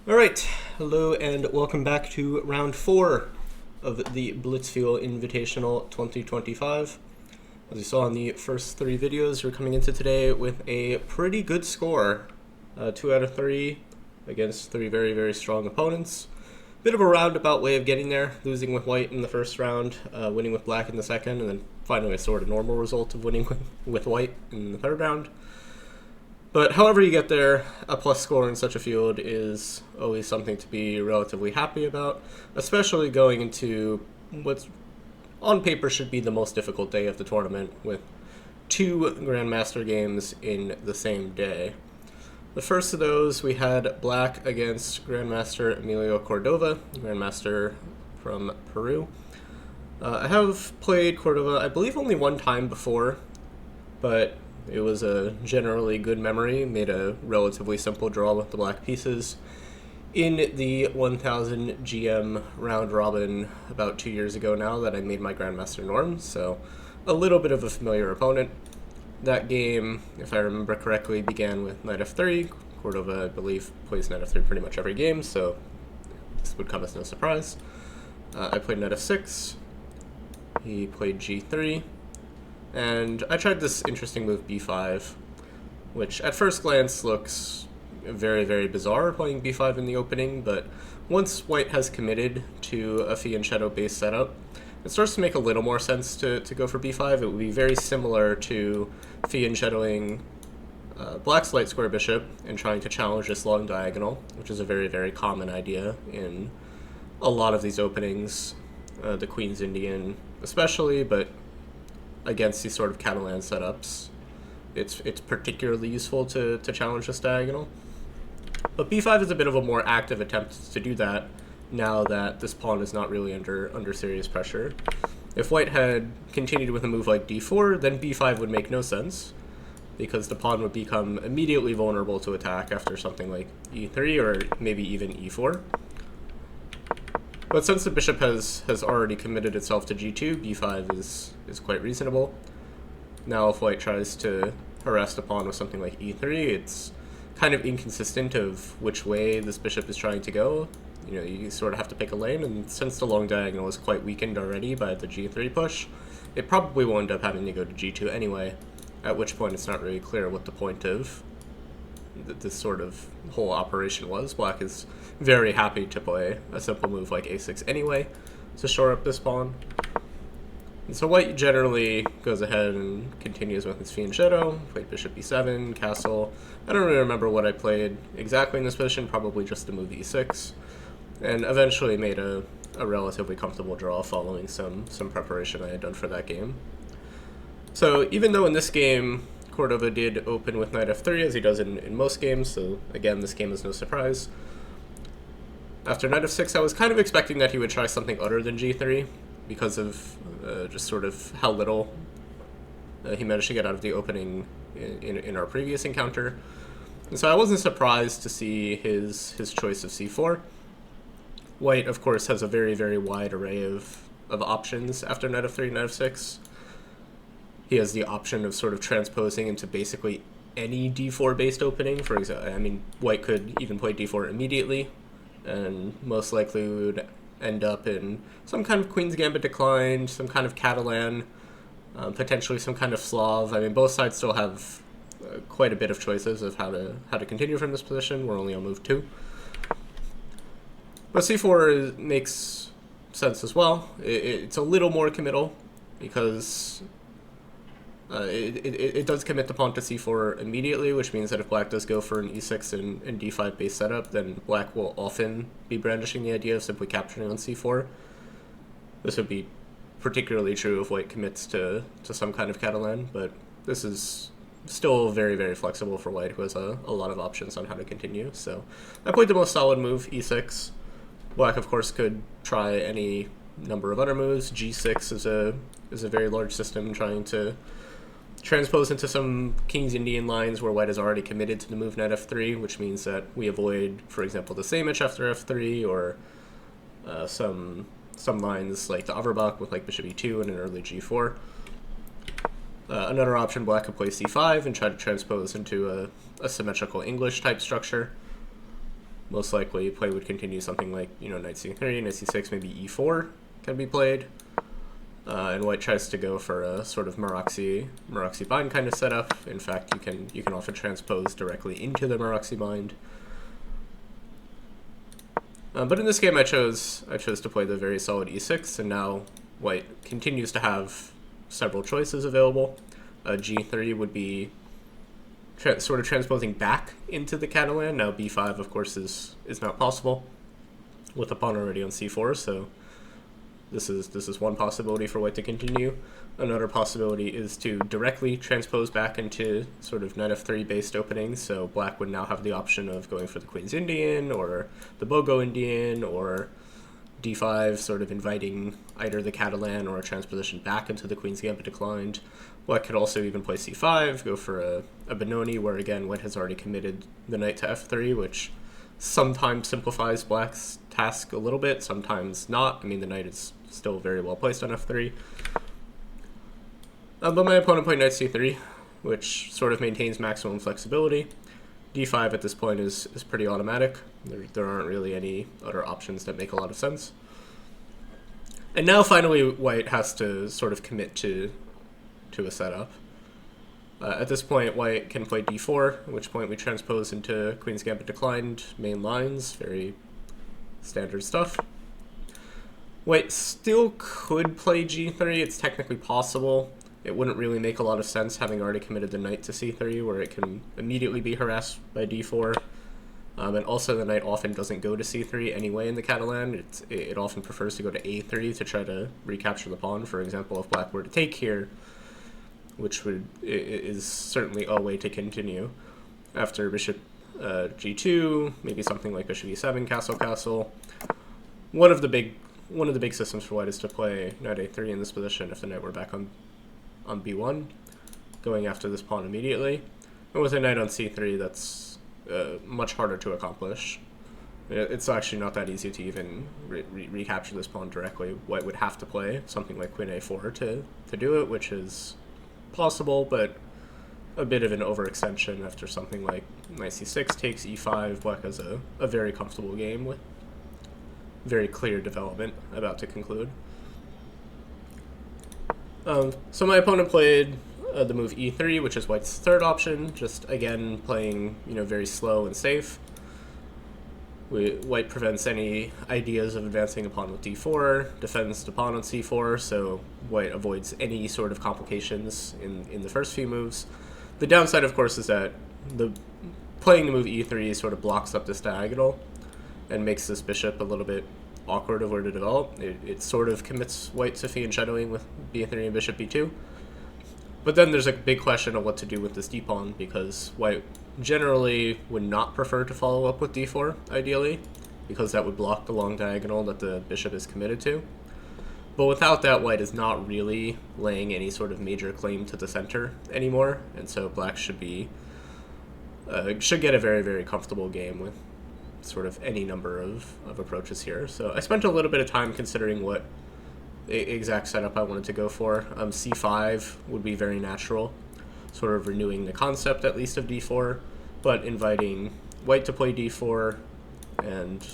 Alright, hello and welcome back to round 4 of the BlitzFuel Invitational 2025. As you saw in the first 3 videos, we're coming into today with a pretty good score. 2 out of 3 against 3 very strong opponents. Bit of a roundabout way of getting there, losing with white in the first round, winning with black in the second, and then finally a sort of normal result of winning with white in the third round. But however you get there, a plus score in such a field is always something to be relatively happy about, especially going into what's on paper should be the most difficult day of the tournament with 2 grandmaster games in the same day. The first of those, we had black against Grandmaster Emilio Cordova, grandmaster from Peru. I have played Cordova, I believe, only one time before, but it was a generally good memory. Made a relatively simple draw with the black pieces in the 1000 GM round robin about 2 years ago now that I made my Grandmaster norm, so a little bit of a familiar opponent. That game, if I remember correctly, began with knight f3. Cordova, I believe, plays knight f3 pretty much every game, so this would come as no surprise. I played knight f6. He played g3. And I tried this interesting move b5, which at first glance looks very bizarre playing b5 in the opening, but once white has committed to a fianchetto based setup, it starts to make a little more sense to go for b5. It would be very similar to fianchettoing black's light square bishop and trying to challenge this long diagonal, which is a very common idea in a lot of these openings, the Queen's Indian especially, but against these sort of Catalan setups, it's particularly useful to challenge this diagonal. But b5 is a bit of a more active attempt to do that now that this pawn is not really under serious pressure. If white had continued with a move like d4, then b5 would make no sense, because the pawn would become immediately vulnerable to attack after something like e3 or maybe even e4. But since the bishop has already committed itself to g2, b5 is quite reasonable. Now if white tries to harass the pawn with something like e3, it's kind of inconsistent of which way this bishop is trying to go. You know, you sort of have to pick a lane, and since the long diagonal is quite weakened already by the g3 push, it probably will end up having to go to g2 anyway, at which point it's not really clear what the point of this sort of whole operation was. Black is very happy to play a simple move like a6 anyway to shore up this pawn. And so white generally goes ahead and continues with his fianchetto, played bishop e7, castle. I don't really remember what I played exactly in this position, probably just the move e6, and eventually made a relatively comfortable draw following some preparation I had done for that game. So even though in this game Cordova did open with knight f3, as he does in most games, so again, this game is no surprise. After knight f6, I was kind of expecting that he would try something other than g3, because of just sort of how little he managed to get out of the opening in our previous encounter. And so I wasn't surprised to see his choice of c4. White, of course, has a very wide array of options after knight f3, knight f6. He has the option of sort of transposing into basically any d4 based opening. For example, I mean, white could even play d4 immediately, and most likely we would end up in some kind of Queen's Gambit declined, some kind of Catalan, potentially some kind of Slav. I mean, both sides still have quite a bit of choices of how to continue from this position. We're only on move 2. But c4 makes sense as well. It's a little more committal, because it does commit the pawn to c4 immediately, which means that if black does go for an e6 and d5 based setup, then black will often be brandishing the idea of simply capturing on c4. This would be particularly true if white commits to some kind of Catalan, but this is still very flexible for white, who has a lot of options on how to continue. So I played the most solid move, e6. Black, of course, could try any number of other moves. g6 is a very large system trying to transpose into some King's Indian lines where white has already committed to the move knight f3, which means that we avoid, for example, the Samish after f3, or some lines like the Averbach with like bishop e2 and an early g4. Another option, black could play c5 and try to transpose into a symmetrical English type structure, most likely play would continue something like, knight c3, knight c6, maybe e4 can be played. And white tries to go for a sort of Maroczy bind kind of setup. In fact, you can often transpose directly into the Maroczy bind. But in this game, I chose to play the very solid e6, and now white continues to have several choices available. G3 would be sort of transposing back into the Catalan. Now b5, of course, is not possible with the pawn already on c4, so this is one possibility for white to continue. Another possibility is to directly transpose back into sort of knight f3 based openings, so black would now have the option of going for the Queen's Indian or the Bogo Indian, or d5 sort of inviting either the Catalan or a transposition back into the Queen's Gambit declined. Black could also even play c5, go for a Benoni, where again white has already committed the knight to f3, which sometimes simplifies black's task a little bit, sometimes not. I mean, the knight is still very well placed on f3. But my opponent played knight c3, which sort of maintains maximum flexibility. d5 at this point is pretty automatic. There aren't really any other options that make a lot of sense. And now finally white has to sort of commit to a setup. At this point, white can play d4, at which point we transpose into Queen's Gambit declined main lines, very standard stuff. White still could play g3, it's technically possible. It wouldn't really make a lot of sense having already committed the knight to c3, where it can immediately be harassed by d4. And also the knight often doesn't go to c3 anyway in the Catalan. It often prefers to go to a3 to try to recapture the pawn. For example, if black were to take here, which is certainly a way to continue. After bishop g2, maybe something like bishop e7, castle, castle. One of the big systems for white is to play knight a3 in this position if the knight were back on b1, going after this pawn immediately. And with a knight on c3, that's much harder to accomplish. It's actually not that easy to even recapture this pawn directly. White would have to play something like queen a4 to do it, which is possible, but a bit of an overextension after something like knight c6 takes e5. Black has a very comfortable game with very clear development about to conclude. So my opponent played the move e3, which is white's third option, just again playing very slow and safe. White prevents any ideas of advancing a pawn with d4, defends the pawn on c4, so white avoids any sort of complications in the first few moves. The downside, of course, is that playing the move e3 sort of blocks up this diagonal and makes this bishop a little bit awkward of where to develop. It sort of commits white to fianchettoing with b3 and bishop b2. But then there's a big question of what to do with this d-pawn, because white generally would not prefer to follow up with d4, ideally, because that would block the long diagonal that the bishop is committed to. But without that, white is not really laying any sort of major claim to the center anymore, and so black should get a very, very comfortable game with sort of any number of approaches here. So I spent a little bit of time considering what exact setup I wanted to go for. C5 would be very natural, sort of renewing the concept at least of d4, but inviting white to play d4 and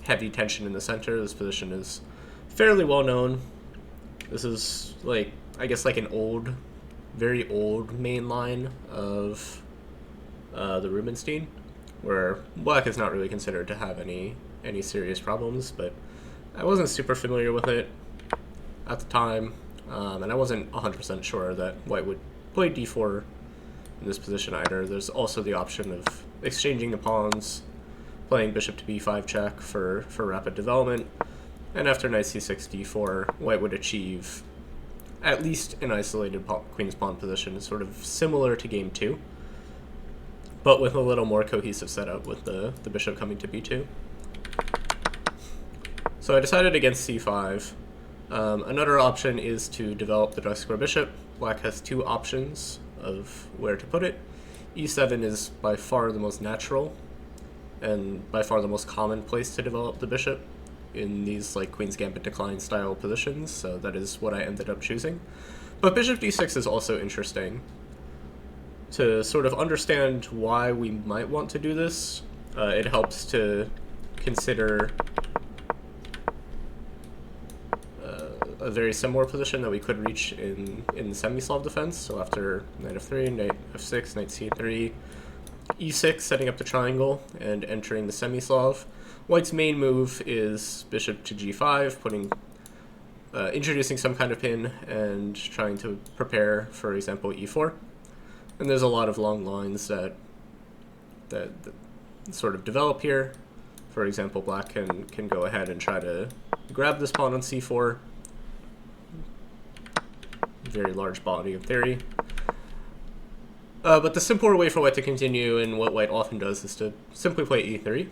heavy tension in the center. This position is fairly well known. This is like, I guess, like an very old main line of the Rubinstein, where black is not really considered to have any serious problems, but I wasn't super familiar with it at the time, and I wasn't 100% sure that white would play d4 in this position either. There's also the option of exchanging the pawns, playing bishop to b5 check for rapid development, and after knight c6 d4, white would achieve at least an isolated queen's pawn position, sort of similar to game 2, but with a little more cohesive setup with the bishop coming to b2. So I decided against c5. Another option is to develop the dark square bishop. Black has two options of where to put it. e7 is by far the most natural and by far the most common place to develop the bishop in these like Queen's Gambit decline style positions, so that is what I ended up choosing. But bishop d6 is also interesting. To sort of understand why we might want to do this, it helps to consider a very similar position that we could reach in semi-Slav defense. So after knight f3, knight f6, knight c3, e6, setting up the triangle and entering the semi-Slav. White's main move is bishop to g5, introducing some kind of pin and trying to prepare, for example, e4. And there's a lot of long lines that sort of develop here. For example, black can go ahead and try to grab this pawn on c4. Very large body of theory. But the simpler way for white to continue, and what white often does, is to simply play e3.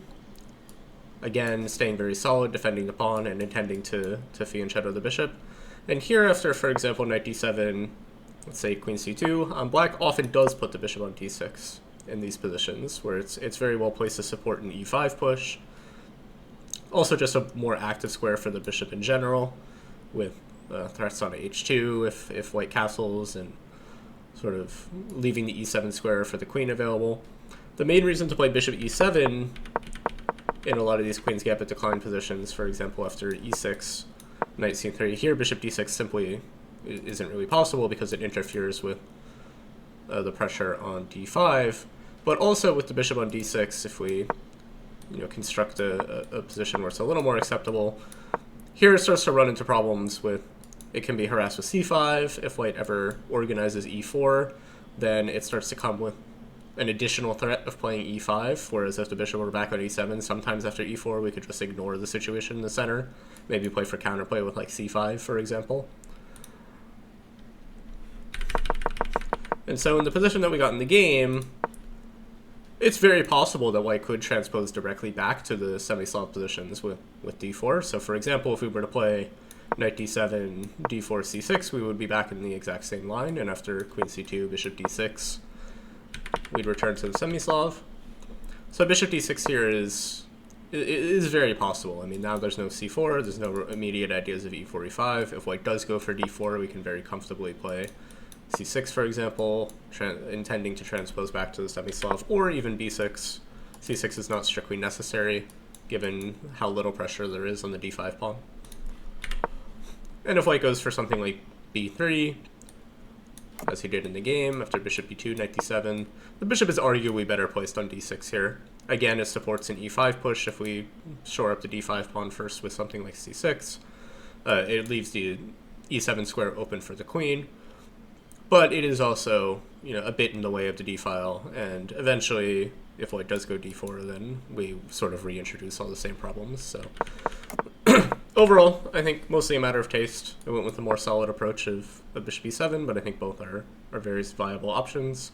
Again, staying very solid, defending the pawn, and intending to fianchetto the bishop. And here, after, for example, knight d7, let's say queen c2, black often does put the bishop on d6 in these positions, where it's very well placed to support an e5 push. Also just a more active square for the bishop in general, with threats on h2 if white castles, and sort of leaving the e7 square for the queen available. The main reason to play bishop e7 in a lot of these queen's gambit decline positions, for example, after e6, knight c3, here bishop d6 simply isn't really possible because it interferes with the pressure on d5, but also with the bishop on d6, if we construct a position where it's a little more acceptable, here it starts to run into problems with, it can be harassed with c5. If white ever organizes e4, then it starts to come with an additional threat of playing e5, whereas if the bishop were back on e7, sometimes after e4 we could just ignore the situation in the center, maybe play for counterplay with like c5, for example. And so in the position that we got in the game, it's very possible that white could transpose directly back to the semi-Slav positions with d4. So for example, if we were to play knight d7, d4, c6, we would be back in the exact same line, and after queen c2, bishop d6, we'd return to the semi-Slav. So bishop d6 here is very possible. I mean, now there's no c4, there's no immediate ideas of e4, e5. If white does go for d4, we can very comfortably play c6, for example, intending to transpose back to the semi-Slav, or even b6. c6 is not strictly necessary, given how little pressure there is on the d5 pawn. And if white goes for something like b3, as he did in the game, after bishop b2, knight d7, the bishop is arguably better placed on d6 here. Again, it supports an e5 push if we shore up the d5 pawn first with something like c6. It leaves the e7 square open for the queen, but it is also a bit in the way of the d-file, and eventually, if white does go d4, then we sort of reintroduce all the same problems. So overall, I think mostly a matter of taste. I went with a more solid approach of bishop e7, but I think both are very viable options.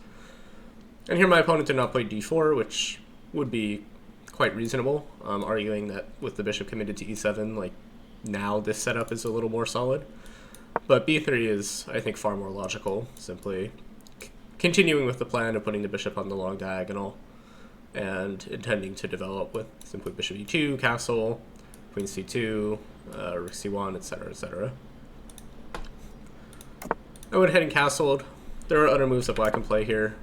And here my opponent did not play d4, which would be quite reasonable, arguing that with the bishop committed to e7, like, now this setup is a little more solid. But b3 is, I think, far more logical, simply continuing with the plan of putting the bishop on the long diagonal and intending to develop with simply bishop e2, castle, queen c2, rook c1, etc., etc. I went ahead and castled. There are other moves that black can play here.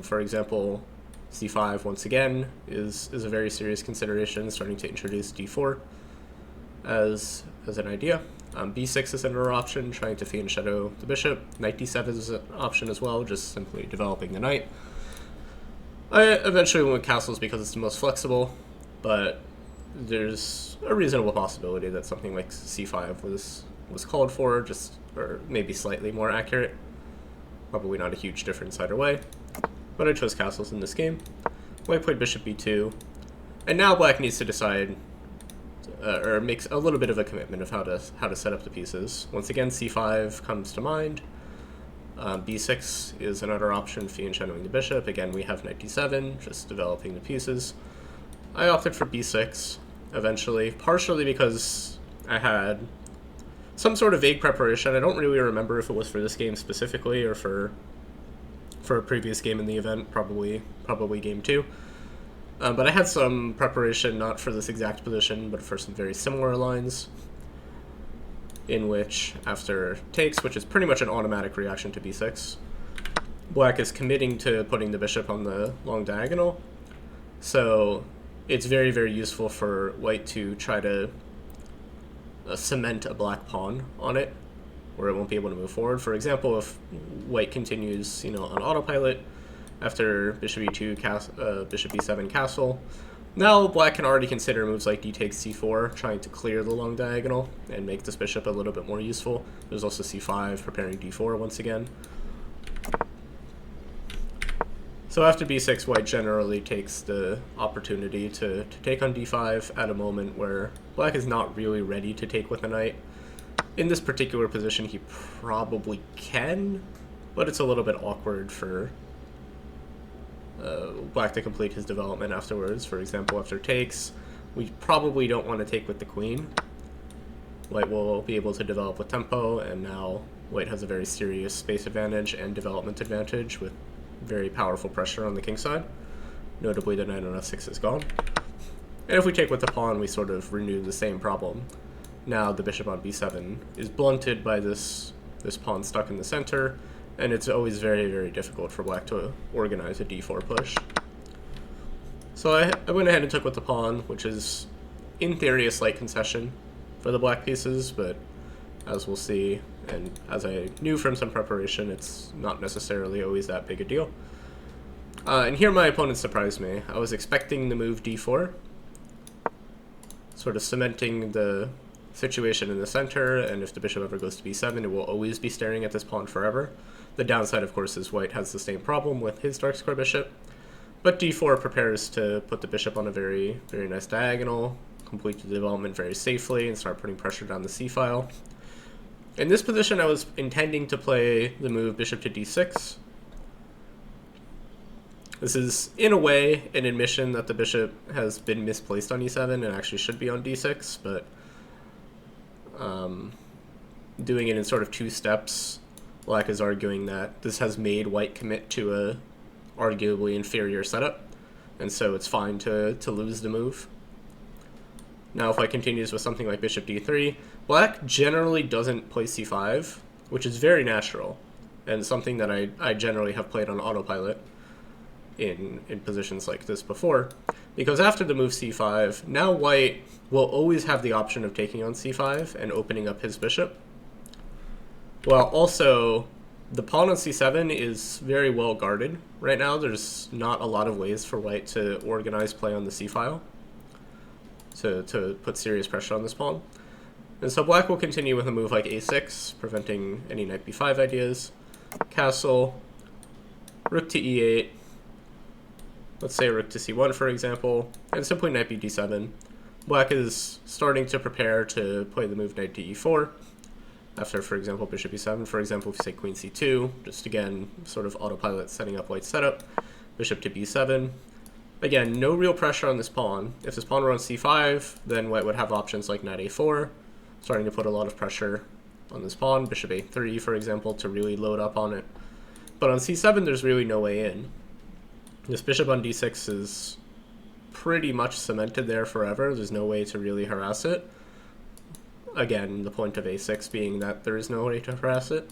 For example, c5, once again, is a very serious consideration, starting to introduce d4 as an idea. b6 is another option, trying to fianchetto the bishop. Knight d7 is an option as well, just simply developing the knight. I eventually went with castles because it's the most flexible, but there's a reasonable possibility that something like c5 was called for, or maybe slightly more accurate. Probably not a huge difference either way, but I chose castles in this game. White played bishop b2, and now black needs to decide, or makes a little bit of a commitment of how to set up the pieces. Once again, c5 comes to mind. b6 is another option, fianchettoing the bishop. Again, we have knight d7, just developing the pieces. I opted for b6 eventually, partially because I had some sort of vague preparation. I don't really remember if it was for this game specifically or for a previous game in the event, probably game 2. But I had some preparation, not for this exact position, but for some very similar lines, in which, after takes, which is pretty much an automatic reaction to b6, black is committing to putting the bishop on the long diagonal, So it's very, very useful for white to try to cement a black pawn on it, where it won't be able to move forward. For example, if white continues, on autopilot after bishop e2, bishop e7 castle, now black can already consider moves like d takes c4, trying to clear the long diagonal and make this bishop a little bit more useful. There's also c5, preparing d4 once again. So after b6, white generally takes the opportunity to take on d5 at a moment where black is not really ready to take with a knight. In this particular position, he probably can, but it's a little bit awkward for black to complete his development afterwards. For example, after takes, we probably don't want to take with the queen. White will be able to develop with tempo, and now white has a very serious space advantage and development advantage with very powerful pressure on the king side. Notably, the knight on f6 is gone. And if we take with the pawn, we sort of renew the same problem. Now the bishop on b7 is blunted by this pawn stuck in the center, and it's always very, very difficult for black to organize a d4 push. So I went ahead and took with the pawn, which is, in theory, a slight concession for the black pieces, but as we'll see, and as I knew from some preparation, it's not necessarily always that big a deal. And here my opponent surprised me. I was expecting the move d4, sort of cementing the situation in the center, and if the bishop ever goes to b7, it will always be staring at this pawn forever. The downside, of course, is white has the same problem with his dark square bishop, but d4 prepares to put the bishop on a very, very nice diagonal, complete the development very safely, and start putting pressure down the c-file. In this position, I was intending to play the move bishop to d6. This is, in a way, an admission that the bishop has been misplaced on e7 and actually should be on d6, but doing it in sort of two steps, black is arguing that this has made white commit to a arguably inferior setup, and so it's fine to lose the move. Now if white continues with something like bishop d3, black generally doesn't play c5, which is very natural, and something that I generally have played on autopilot in positions like this before, because after the move c5, now white will always have the option of taking on c5 and opening up his bishop. While also, the pawn on c7 is very well guarded right now. There's not a lot of ways for white to organize play on the c-file to put serious pressure on this pawn. And so black will continue with a move like a6, preventing any knight b5 ideas. Castle, rook to e8, let's say rook to c1 for example, and simply knight b d7. Black is starting to prepare to play the move knight to e4. After, for example, bishop e7, for example, if you say queen c2, just again, sort of autopilot setting up white's setup, bishop to b7. Again, no real pressure on this pawn. If this pawn were on c5, then white would have options like knight a4, starting to put a lot of pressure on this pawn, bishop a3, for example, to really load up on it. But on c7, there's really no way in. This bishop on d6 is pretty much cemented there forever. There's no way to really harass it. Again, the point of a6 being that there is no way to harass it.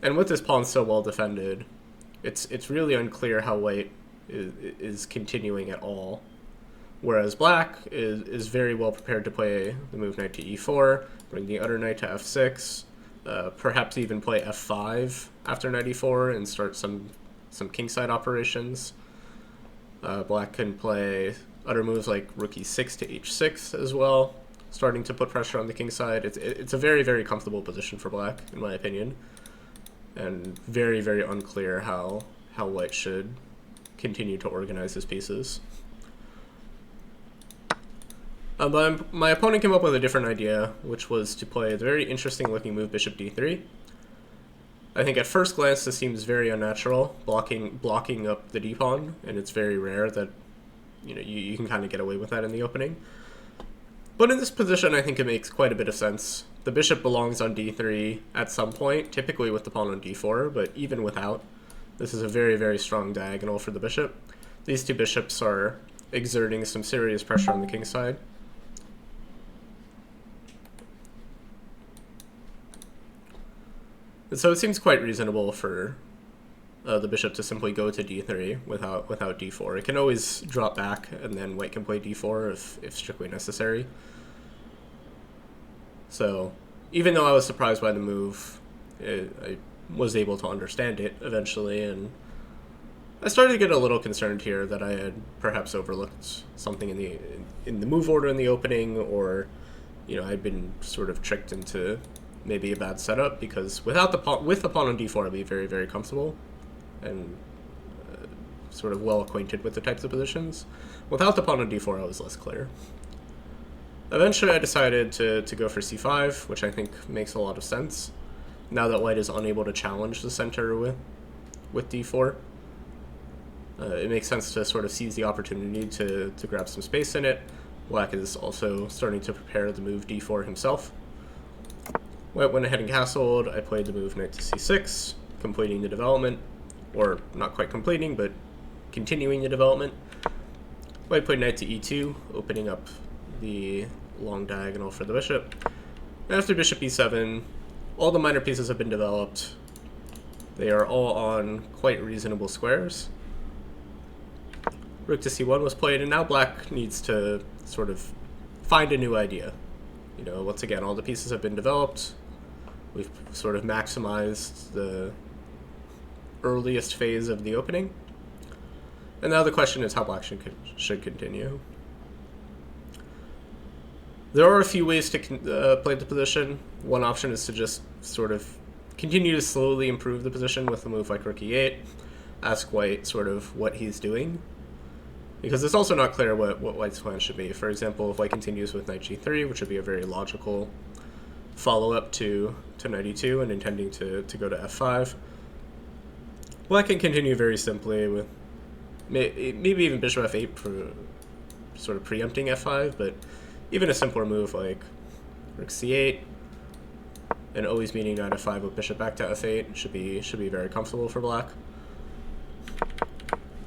And with this pawn so well defended, it's really unclear how white is continuing at all. Whereas black is very well prepared to play the move knight to e4, bring the other knight to f6, perhaps even play f5 after knight e4 and start some kingside operations. Black can play other moves like rook e6 to h6 as well, starting to put pressure on the king side. It's a very, very comfortable position for black, in my opinion, and very, very unclear how white should continue to organize his pieces. But my opponent came up with a different idea, which was to play the very interesting looking move bishop d3. I think at first glance this seems very unnatural, blocking up the d-pawn, and it's very rare that you can kind of get away with that in the opening. But in this position, I think it makes quite a bit of sense. The bishop belongs on d3 at some point, typically with the pawn on d4, but even without, this is a very, very strong diagonal for the bishop. These two bishops are exerting some serious pressure on the king side. And so it seems quite reasonable for the bishop to simply go to d3 without d4. It can always drop back, and then white can play d4 if strictly necessary. So even though I was surprised by the move, I was able to understand it eventually, and I started to get a little concerned here that I had perhaps overlooked something in the move order in the opening, or I'd been sort of tricked into maybe a bad setup, because with the pawn on d4 I'd be very, very comfortable and sort of well acquainted with the types of positions. Without the pawn on d4 I was less clear. Eventually I decided to go for c5, which I think makes a lot of sense now that white is unable to challenge the center with d4. It makes sense to sort of seize the opportunity to grab some space in it. Black is also starting to prepare the move d4 himself. White went ahead and castled. I played the move knight to c6, completing the development, or not quite completing, but continuing the development. White played knight to e2, opening up the long diagonal for the bishop. After bishop e7, all the minor pieces have been developed. They are all on quite reasonable squares. Rook to c1 was played, and now black needs to sort of find a new idea. Once again, all the pieces have been developed. We've sort of maximized the earliest phase of the opening. And now the question is how black should continue. There are a few ways to play the position. One option is to just sort of continue to slowly improve the position with a move like rook e8, ask white sort of what he's doing, because it's also not clear what white's plan should be. For example, if white continues with knight g3, which would be a very logical follow-up to knight e2 and intending to go to f5, black can continue very simply with maybe even bishop f8 for sort of preempting f5, but even a simpler move like rook c8 and always meeting knight f5 with bishop back to f8 should be very comfortable for black.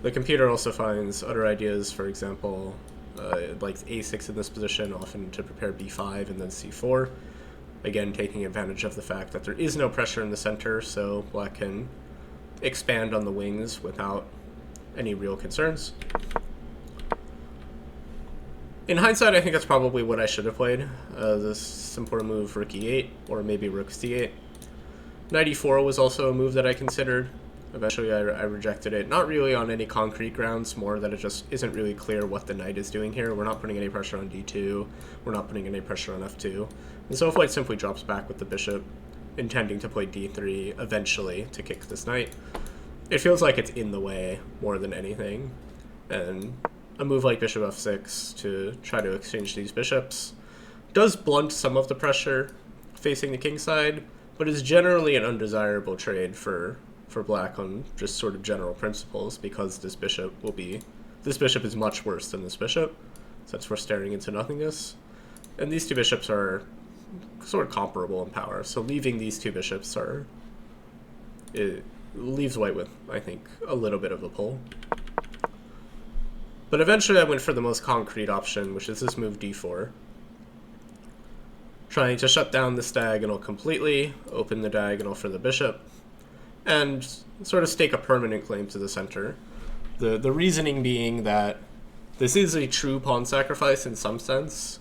The computer also finds other ideas, for example, like a6 in this position, often to prepare b5 and then c4. Again, taking advantage of the fact that there is no pressure in the center, so black can expand on the wings without any real concerns. In hindsight, I think that's probably what I should have played. This simpler move, rook e8, or maybe rook c8. Knight e4 was also a move that I considered. Eventually, I rejected it, not really on any concrete grounds, more that it just isn't really clear what the knight is doing here. We're not putting any pressure on d2, we're not putting any pressure on f2. And so if white simply drops back with the bishop, intending to play d3 eventually to kick this knight, it feels like it's in the way more than anything. And a move like bishop f6 to try to exchange these bishops does blunt some of the pressure facing the king side, but is generally an undesirable trade for black on just sort of general principles, because this bishop is much worse than this bishop, since we're staring into nothingness. And these two bishops are sort of comparable in power, so leaving these two bishops it leaves white with, I think, a little bit of a pull. But eventually I went for the most concrete option, which is this move d4. Trying to shut down this diagonal completely, open the diagonal for the bishop, and sort of stake a permanent claim to the center. The reasoning being that this is a true pawn sacrifice in some sense,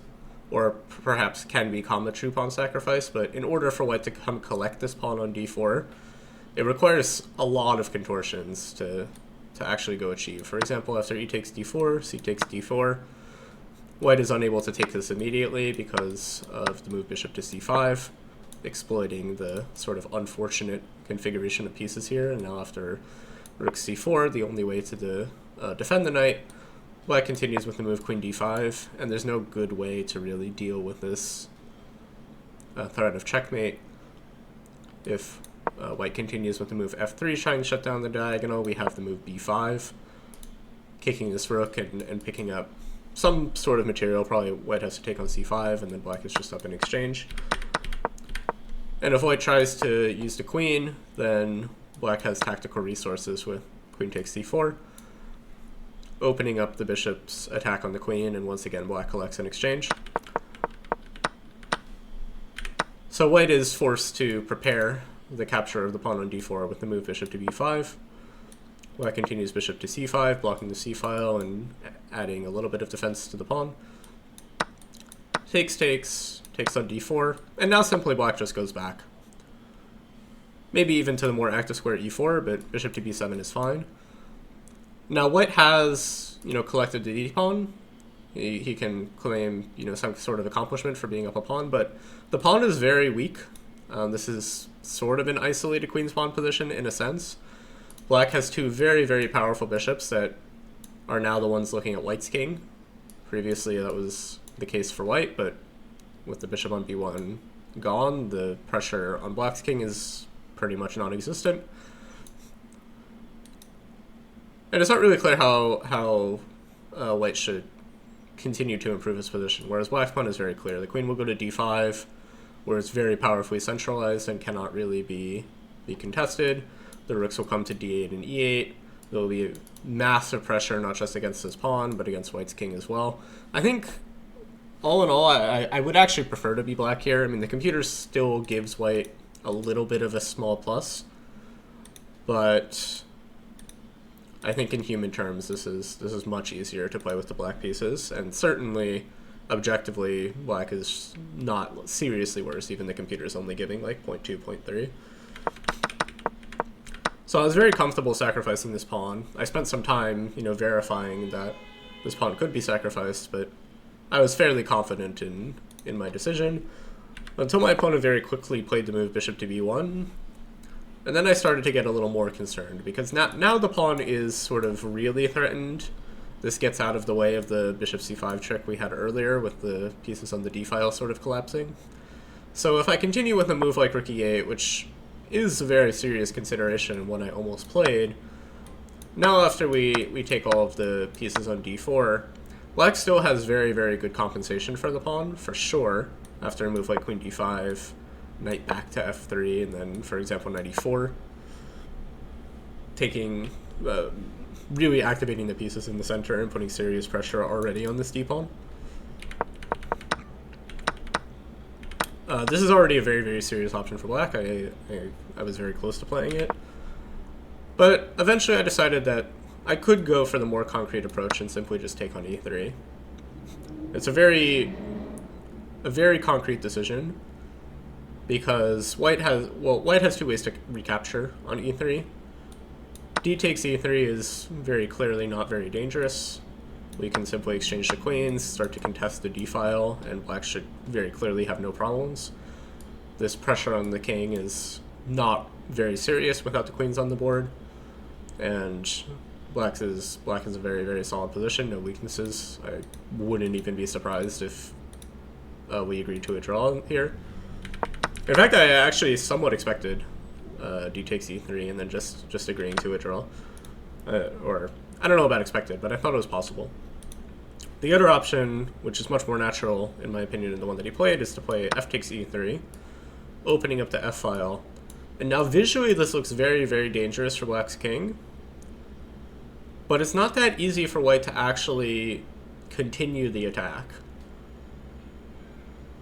or perhaps can become a true pawn sacrifice, but in order for white to come collect this pawn on d4, it requires a lot of contortions to actually go achieve. For example, after e takes d4, c takes d4, white is unable to take this immediately because of the move bishop to c5, exploiting the sort of unfortunate configuration of pieces here. And now after rook c4, the only way to defend the knight, black continues with the move queen d5, and there's no good way to really deal with this threat of checkmate. If white continues with the move f3, trying to shut down the diagonal, we have the move b5, kicking this rook and picking up some sort of material. Probably white has to take on c5, and then black is just up in exchange. And if white tries to use the queen, then black has tactical resources with queen takes c4, opening up the bishop's attack on the queen, and once again black collects in exchange. So white is forced to prepare the capture of the pawn on d4 with the move bishop to b5. Black continues bishop to c5, blocking the c file and adding a little bit of defense to the pawn. Takes on d4, and now simply black just goes back. Maybe even to the more active square e4, but bishop to b7 is fine. Now white has, collected the d-pawn. He can claim, some sort of accomplishment for being up a pawn, but the pawn is very weak. This is sort of an isolated queen's pawn position in a sense. Black has two very, very powerful bishops that are now the ones looking at white's king. Previously that was the case for white, but with the bishop on b1 gone, the pressure on black's king is pretty much non-existent. And it's not really clear how white should continue to improve his position, whereas black's pawn is very clear. The queen will go to d5, where it's very powerfully centralized and cannot really be contested. The rooks will come to d8 and e8. There will be massive pressure, not just against his pawn, but against white's king as well. I think, all in all, I would actually prefer to be black here. I mean, the computer still gives white a little bit of a small plus, but I think in human terms, this is much easier to play with the black pieces, and certainly, objectively, black is not seriously worse. Even the computer is only giving like 0.2, 0.3. So I was very comfortable sacrificing this pawn. I spent some time, verifying that this pawn could be sacrificed, but I was fairly confident in my decision, until my opponent very quickly played the move bishop to b1. And then I started to get a little more concerned, because now the pawn is sort of really threatened. This gets out of the way of the bishop c5 trick we had earlier with the pieces on the d file sort of collapsing. So if I continue with a move like rook e8, which is a very serious consideration and one I almost played, now after we take all of the pieces on d4, black still has very, very good compensation for the pawn, for sure, after a move like queen d5, knight back to f3, and then, for example, knight e4, taking, really activating the pieces in the center and putting serious pressure already on this d-pawn. This is already a very, very serious option for black. I was very close to playing it. But eventually I decided that I could go for the more concrete approach and simply just take on e3. It's a very concrete decision, because white has two ways to recapture on e3. D takes e3 is very clearly not very dangerous. We can simply exchange the queens, start to contest the d file, and black should very clearly have no problems. This pressure on the king is not very serious without the queens on the board, and black is a very, very solid position, no weaknesses. I wouldn't even be surprised if we agreed to a draw here. In fact, I actually somewhat expected d takes e3 and then just agreeing to a draw. Or, I don't know about expected, but I thought it was possible. The other option, which is much more natural, in my opinion, than the one that he played, is to play f takes e3, opening up the f file. And now visually this looks very, very dangerous for black's king, but it's not that easy for white to actually continue the attack.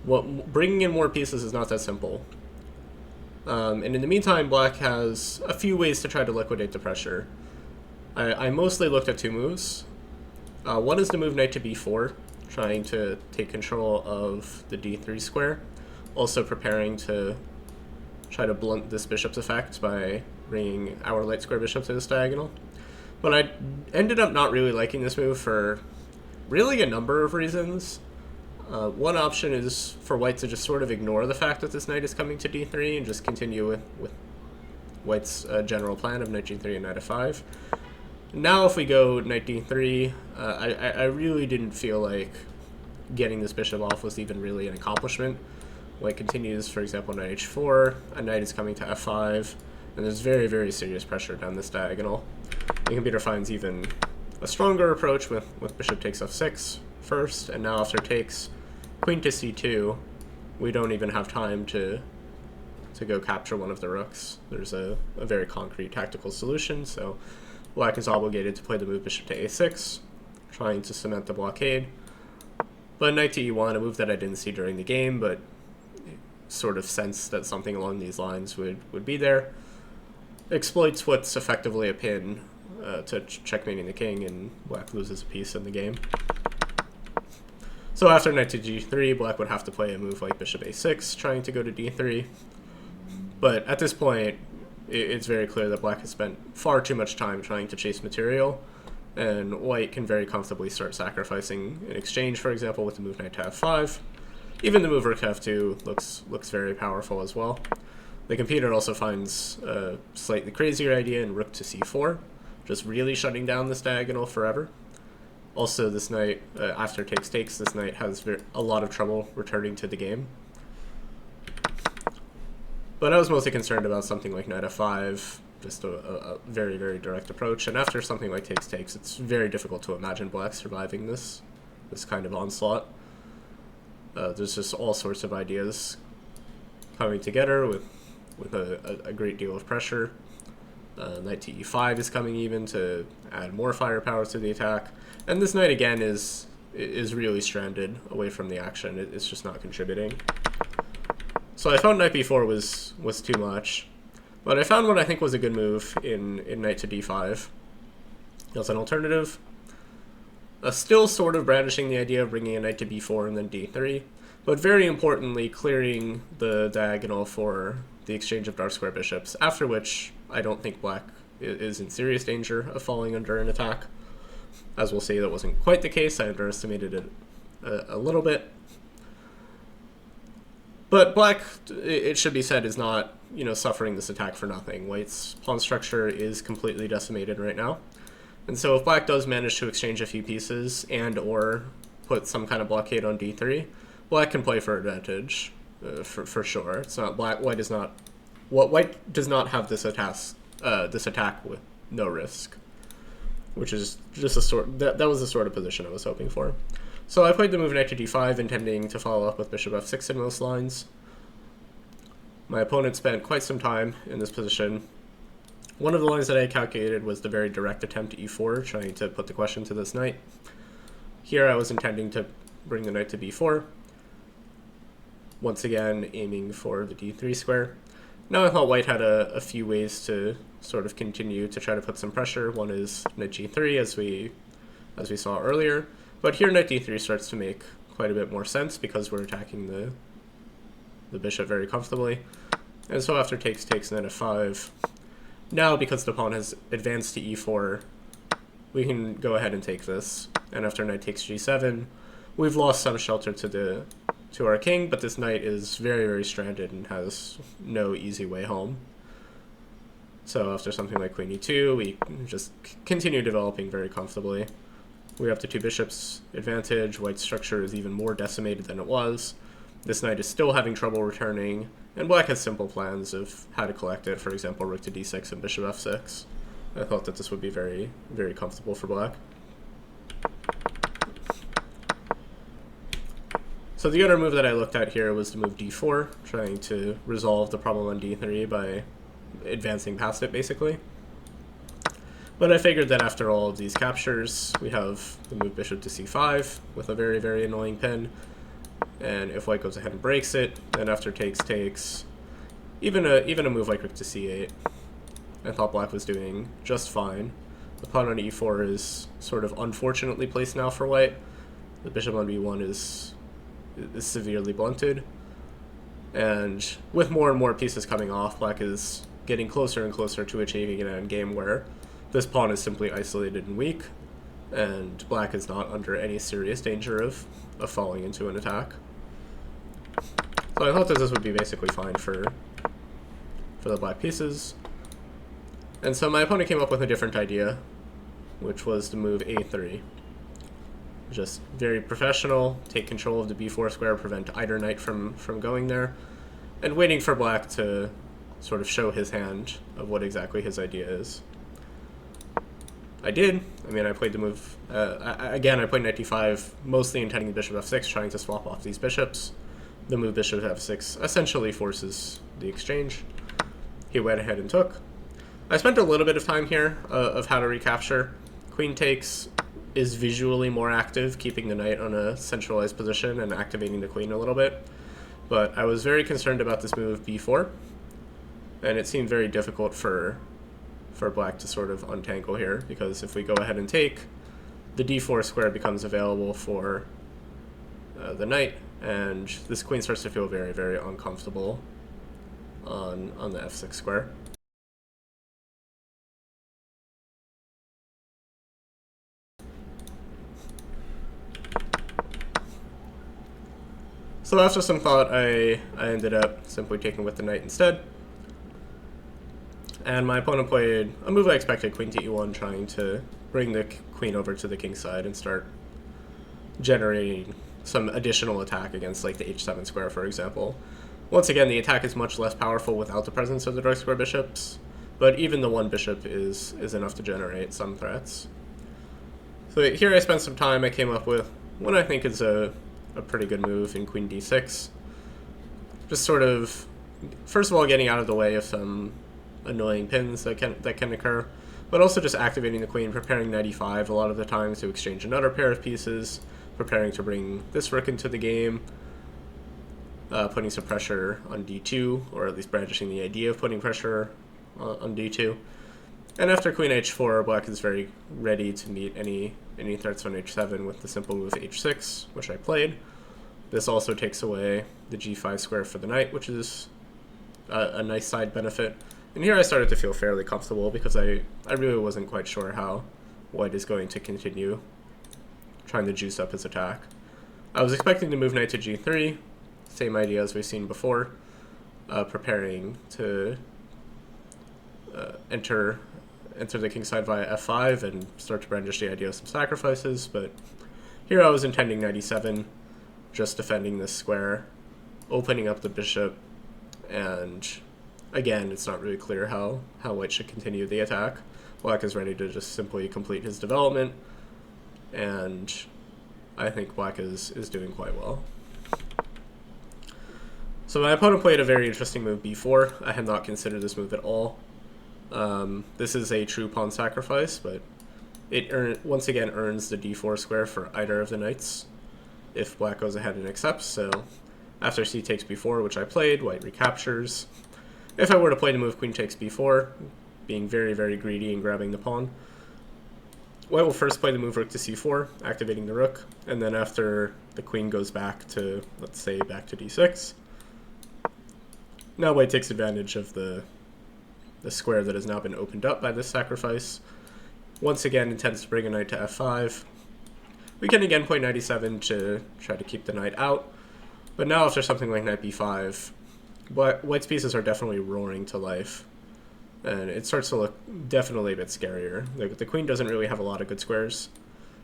Bringing in more pieces is not that simple. And in the meantime, black has a few ways to try to liquidate the pressure. I mostly looked at two moves. One is the move knight to b4, trying to take control of the d3 square, also preparing to try to blunt this bishop's effect by bringing our light square bishop to this diagonal. But I ended up not really liking this move for really a number of reasons. One option is for white to just sort of ignore the fact that this knight is coming to d3 and just continue with white's general plan of knight g3 and knight f5. Now if we go knight d3, I really didn't feel like getting this bishop off was even really an accomplishment. White continues, for example, knight h4, a knight is coming to f5, and there's very, very serious pressure down this diagonal. The computer finds even a stronger approach with bishop takes f6 first, and now after takes queen to c2, we don't even have time to go capture one of the rooks. There's a very concrete tactical solution, so black is obligated to play the move bishop to a6, trying to cement the blockade. But knight to e1, a move that I didn't see during the game, but sort of sensed that something along these lines would be there, exploits what's effectively a pin to checkmating the king, and black loses a piece in the game. So after knight to g3, black would have to play a move like bishop a6, trying to go to d3. But at this point, it's very clear that black has spent far too much time trying to chase material, and white can very comfortably start sacrificing in exchange, for example, with the move knight to f5. Even the move rook to f2 looks very powerful as well. The computer also finds a slightly crazier idea in rook to c4, just really shutting down this diagonal forever. Also, this knight, after takes, this knight has a lot of trouble returning to the game. But I was mostly concerned about something like knight f5, just a very, very direct approach. And after something like takes, it's very difficult to imagine black surviving this kind of onslaught. There's just all sorts of ideas coming together with a great deal of pressure. Knight to e5 is coming even to add more firepower to the attack. And this knight, again, is really stranded away from the action. It's just not contributing. So I found knight b4 was too much. But I found what I think was a good move in knight to d5. As an alternative, still sort of brandishing the idea of bringing a knight to b4 and then d3, but very importantly clearing the diagonal for the exchange of dark square bishops, after which I don't think black is in serious danger of falling under an attack. As we'll see, that wasn't quite the case. I underestimated it a little bit. But black, it should be said, is not, suffering this attack for nothing. White's pawn structure is completely decimated right now. And so if black does manage to exchange a few pieces and or put some kind of blockade on d3, black can play for advantage, for sure. It's not white does not have this attack with no risk, which is just that was the sort of position I was hoping for. So I played the move knight to d5, intending to follow up with bishop f6 in most lines. My opponent spent quite some time in this position. One of the lines that I calculated was the very direct attempt to e4, trying to put the question to this knight. Here I was intending to bring the knight to b4, once again aiming for the d3 square. Now I thought white had a few ways to sort of continue to try to put some pressure. One is knight g3, as we saw earlier, but here knight d3 starts to make quite a bit more sense because we're attacking the bishop very comfortably. And so after takes and then f5, now because the pawn has advanced to e4, we can go ahead and take this. And after knight takes g7, we've lost some shelter to our king, but this knight is very, very stranded and has no easy way home. So after something like queen e2, we just continue developing very comfortably. We have the two bishops advantage. White's structure is even more decimated than it was. This knight is still having trouble returning, and black has simple plans of how to collect it, for example, rook to d6 and bishop f6. I thought that this would be very, very comfortable for black. So the other move that I looked at here was the move d4, trying to resolve the problem on d3 by advancing past it, basically. But I figured that after all of these captures, we have the move bishop to c5 with a very, very annoying pin. And if white goes ahead and breaks it, then after takes, even a move like rook to c8, I thought black was doing just fine. The pawn on e4 is sort of unfortunately placed now for white. The bishop on b1 is severely blunted. And with more and more pieces coming off, black is getting closer and closer to achieving an endgame where this pawn is simply isolated and weak, and black is not under any serious danger of falling into an attack. So I thought that this would be basically fine for the black pieces. And so my opponent came up with a different idea, which was to move a3. Just very professional, take control of the b4 square, prevent either knight from going there, and waiting for black to sort of show his hand of what exactly his idea is. I did. I mean, I played the move, again, I played knight d5, mostly intending bishop f6, trying to swap off these bishops. The move bishop f6 essentially forces the exchange. He went ahead and took. I spent a little bit of time here of how to recapture. Queen takes is visually more active, keeping the knight on a centralized position and activating the queen a little bit. But I was very concerned about this move b4, and it seemed very difficult for for black to sort of untangle here, because if we go ahead and take, the d4 square becomes available for the knight, and this queen starts to feel very, very uncomfortable on the f6 square. So after some thought, I ended up simply taking with the knight instead. And my opponent played a move I expected, queen to e1, trying to bring the queen over to the king side and start generating some additional attack against like the h7 square, for example. Once again, the attack is much less powerful without the presence of the dark square bishops, but even the one bishop is enough to generate some threats. So here I spent some time. I came up with what I think is a pretty good move in queen d6. Just sort of, first of all, getting out of the way of some annoying pins that can occur, but also just activating the queen, preparing knight e5 a lot of the times to exchange another pair of pieces, preparing to bring this rook into the game, putting some pressure on d2, or at least brandishing the idea of putting pressure on d2. And after queen h4, black is very ready to meet any threats on h7 with the simple move h6, which I played. This also takes away the g5 square for the knight, which is a nice side benefit. And here I started to feel fairly comfortable because I really wasn't quite sure how white is going to continue trying to juice up his attack. I was expecting to move knight to g3, same idea as we've seen before, preparing to enter the king side via f5 and start to brandish the idea of some sacrifices, but here I was intending knight e7, just defending this square, opening up the bishop, and again, it's not really clear how white should continue the attack. Black is ready to just simply complete his development, and I think black is doing quite well. So my opponent played a very interesting move b4. I had not considered this move at all. This is a true pawn sacrifice, but it once again earns the d4 square for either of the knights if black goes ahead and accepts. So after c takes b4, which I played, white recaptures. If I were to play the move queen takes b4, being very, very greedy and grabbing the pawn, white will first play the move rook to c4, activating the rook, and then after the queen goes back to, let's say, back to d6, now white takes advantage of the square that has now been opened up by this sacrifice. Once again intends to bring a knight to f5. We can again play knight e7 to try to keep the knight out, but now after something like knight b5, white's pieces are definitely roaring to life, and it starts to look definitely a bit scarier. The queen doesn't really have a lot of good squares.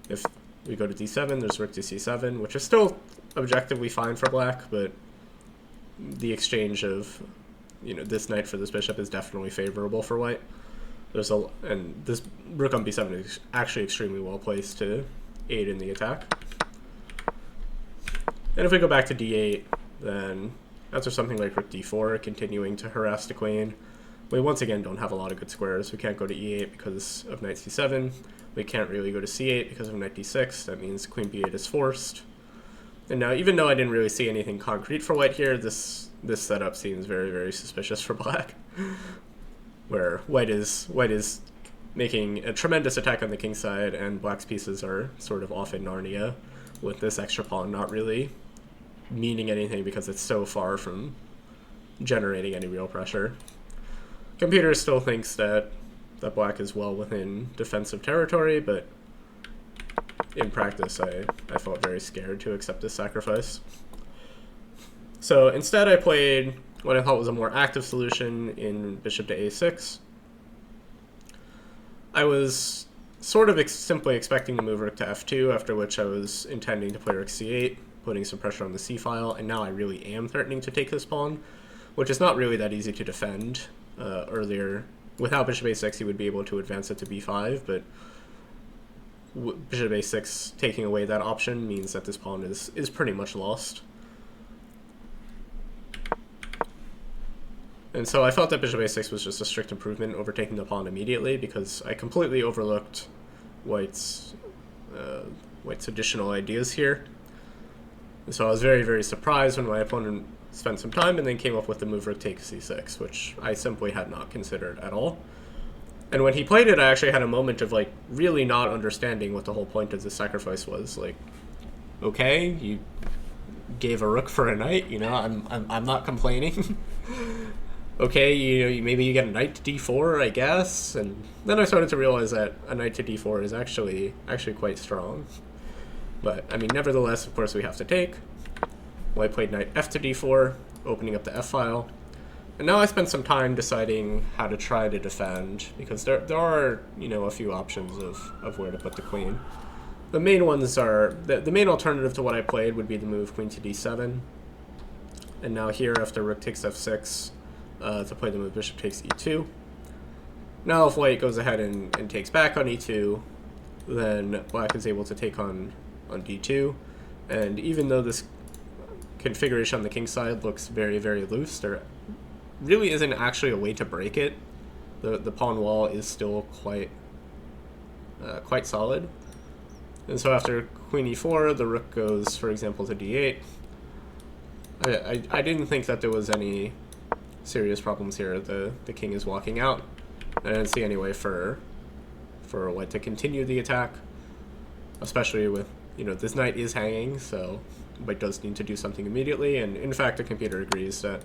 If we go to d7, there's rook to c7, which is still objectively fine for black, but the exchange of this knight for this bishop is definitely favorable for white. And this rook on b7 is actually extremely well placed to aid in the attack. And if we go back to d8, then after something like rook d4, continuing to harass the queen, we once again don't have a lot of good squares. We can't go to e8 because of knight c7. We can't really go to c8 because of knight d6. That means queen b8 is forced. And now, even though I didn't really see anything concrete for white here, this setup seems very, very suspicious for black, where white is making a tremendous attack on the king side, and black's pieces are sort of off in Narnia, with this extra pawn not really meaning anything because it's so far from generating any real pressure. Computer still thinks that black is well within defensive territory, but in practice I felt very scared to accept this sacrifice. So instead I played what I thought was a more active solution in bishop to a6. I was sort of simply expecting to move rook to f2, after which I was intending to play rook c8, putting some pressure on the c file, and now I really am threatening to take this pawn, which is not really that easy to defend. Earlier, without bishop a6, he would be able to advance it to b5, but bishop a6 taking away that option means that this pawn is pretty much lost. And so I felt that bishop a6 was just a strict improvement over taking the pawn immediately, because I completely overlooked white's additional ideas here. And so I was very, very surprised when my opponent spent some time and then came up with the move rook takes c6, which I simply had not considered at all. And when he played it, I actually had a moment of like really not understanding what the whole point of the sacrifice was. Like, okay, you gave a rook for a knight, you know, I'm not complaining. Okay, you know, maybe you get a knight to d4, I guess, and then I started to realize that a knight to d4 is actually quite strong. But I mean, nevertheless, of course, we have to take. White played knight f to d4, opening up the f file. And now I spent some time deciding how to try to defend, because there are, you know, a few options of where to put the queen. The main ones are, the main alternative to what I played would be the move queen to d7. And now here, after rook takes f6, to play the move bishop takes e2. Now if white goes ahead and takes back on e2, then black is able to take on d2. And even though this configuration on the king side looks very, very loose, there really isn't actually a way to break it. The pawn wall is still quite solid. And so after queen e4, the rook goes, for example, to d8. I didn't think that there was any serious problems here. The king is walking out. I didn't see any way for white to continue the attack, especially with, you know, this knight is hanging, so white does need to do something immediately. And in fact, the computer agrees that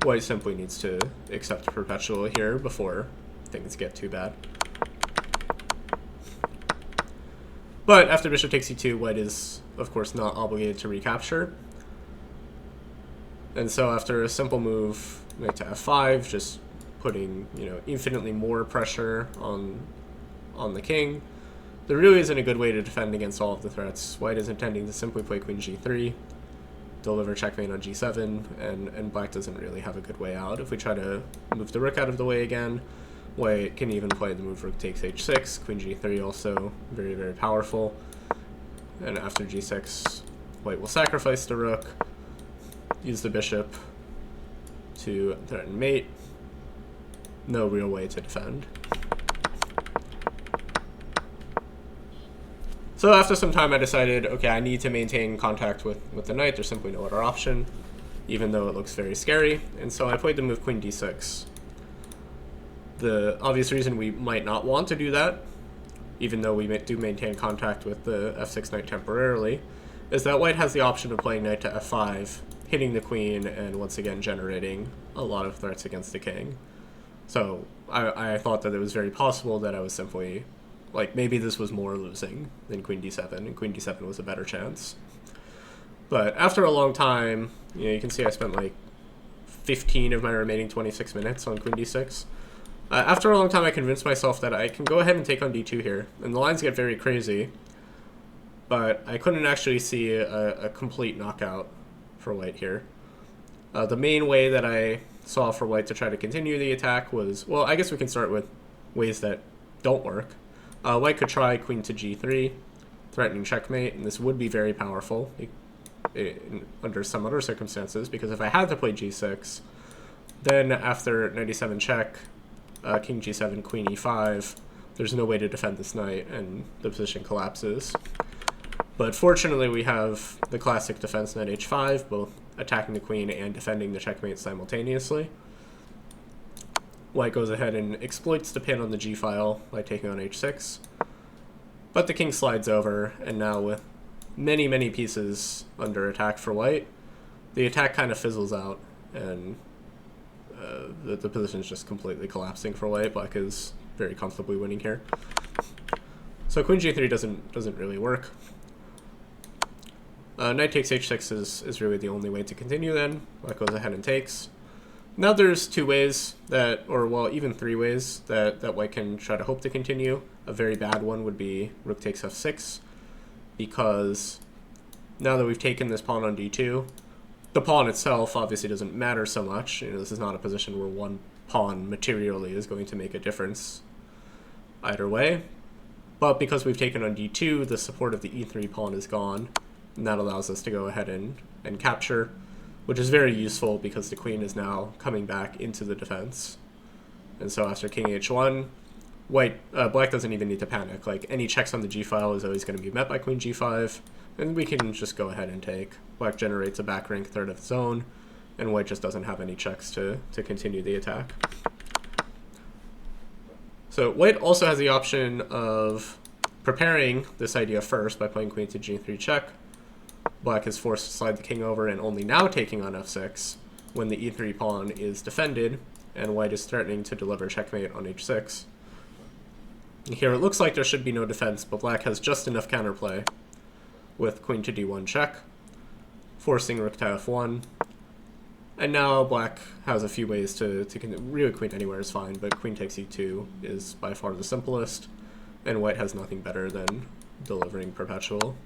white simply needs to accept perpetual here before things get too bad. But after bishop takes e2, white is, of course, not obligated to recapture. And so after a simple move, knight to f5, just putting, you know, infinitely more pressure on the king, there really isn't a good way to defend against all of the threats. White is intending to simply play queen g3, deliver checkmate on g7, and black doesn't really have a good way out. If we try to move the rook out of the way again, white can even play the move rook takes h6, queen g3 also very, very powerful. And after g6, white will sacrifice the rook, use the bishop to threaten mate. No real way to defend. So after some time I decided, okay, I need to maintain contact with the knight. There's simply no other option, even though it looks very scary. And so I played the move queen d6. The obvious reason we might not want to do that, even though we do maintain contact with the f6 knight temporarily, is that white has the option of playing knight to f5, hitting the queen, and once again generating a lot of threats against the king. So I thought that it was very possible that I was simply, like, maybe this was more losing than queen d7, and queen d7 was a better chance. But after a long time, you know, you can see I spent like 15 of my remaining 26 minutes on queen d6. After a long time, I convinced myself that I can go ahead and take on d2 here, and the lines get very crazy, but I couldn't actually see a complete knockout for white here. The main way that I saw for white to try to continue the attack was, well, I guess we can start with ways that don't work. White could try queen to g3, threatening checkmate, and this would be very powerful under some other circumstances, because if I had to play g6, then after 97 check, king g7, queen e5, there's no way to defend this knight, and the position collapses. But fortunately, we have the classic defense knight h5, both attacking the queen and defending the checkmate simultaneously. White goes ahead and exploits the pin on the g file by taking on h6. But the king slides over, and now with many, many pieces under attack for white, the attack kind of fizzles out, and the position is just completely collapsing for white. Black is very comfortably winning here. So queen g3 doesn't really work. Knight takes h6 is really the only way to continue then. Black goes ahead and takes. Now there's two ways that, or well, even three ways that white can try to hope to continue. A very bad one would be rook takes f6, because now that we've taken this pawn on d2, the pawn itself obviously doesn't matter so much. You know, this is not a position where one pawn materially is going to make a difference either way. But because we've taken on d2, the support of the e3 pawn is gone, and that allows us to go ahead and capture, which is very useful because the queen is now coming back into the defense. And so after king h1, black doesn't even need to panic. Like, any checks on the g file is always going to be met by queen g5, and we can just go ahead and take. Black generates a back rank third of its own, and white just doesn't have any checks to continue the attack. So white also has the option of preparing this idea first by playing queen to g3 check. Black is forced to slide the king over and only now taking on f6 when the e3 pawn is defended, and white is threatening to deliver checkmate on h6. Here it looks like there should be no defense, but black has just enough counterplay with queen to d1 check, forcing rook to f1. And now black has a few ways to really queen anywhere is fine, but queen takes e2 is by far the simplest, and white has nothing better than delivering perpetual.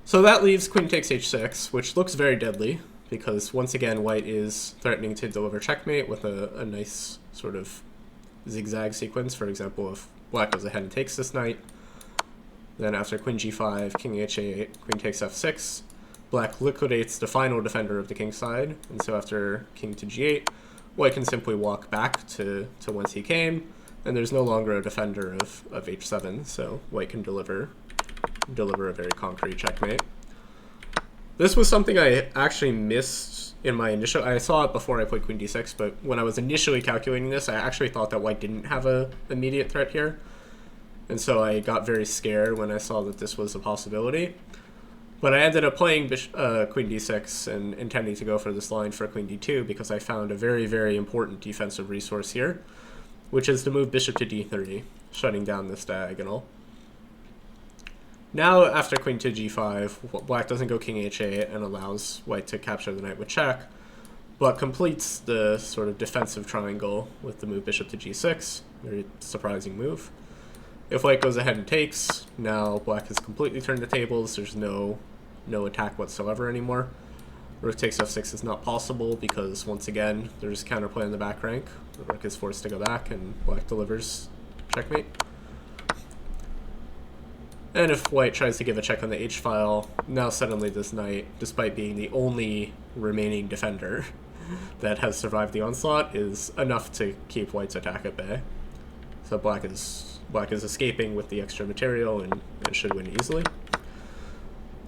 So that leaves queen takes h6, which looks very deadly, because once again white is threatening to deliver checkmate with a nice sort of zigzag sequence. For example, if black goes ahead and takes this knight, then after queen g5, king h8, queen takes f6, black liquidates the final defender of the king side, and so after king to g8, white can simply walk back to whence he came, and there's no longer a defender of h7, so white can deliver a very concrete checkmate. This was something I actually missed in my initial... I saw it before I played queen d6, but when I was initially calculating this, I actually thought that white didn't have an immediate threat here. And so I got very scared when I saw that this was a possibility. But I ended up playing queen d6 and intending to go for this line for queen d2 because I found a very, very important defensive resource here, which is to move bishop to d3, shutting down this diagonal. Now, after queen to g5, black doesn't go king h8 and allows white to capture the knight with check, but completes the sort of defensive triangle with the move bishop to g6. Very surprising move. If white goes ahead and takes, now black has completely turned the tables. There's no attack whatsoever anymore. Rook takes f6 is not possible because, once again, there's counterplay in the back rank. The rook is forced to go back and black delivers checkmate. And if white tries to give a check on the h-file, now suddenly this knight, despite being the only remaining defender that has survived the onslaught, is enough to keep white's attack at bay. So black is escaping with the extra material and should win easily.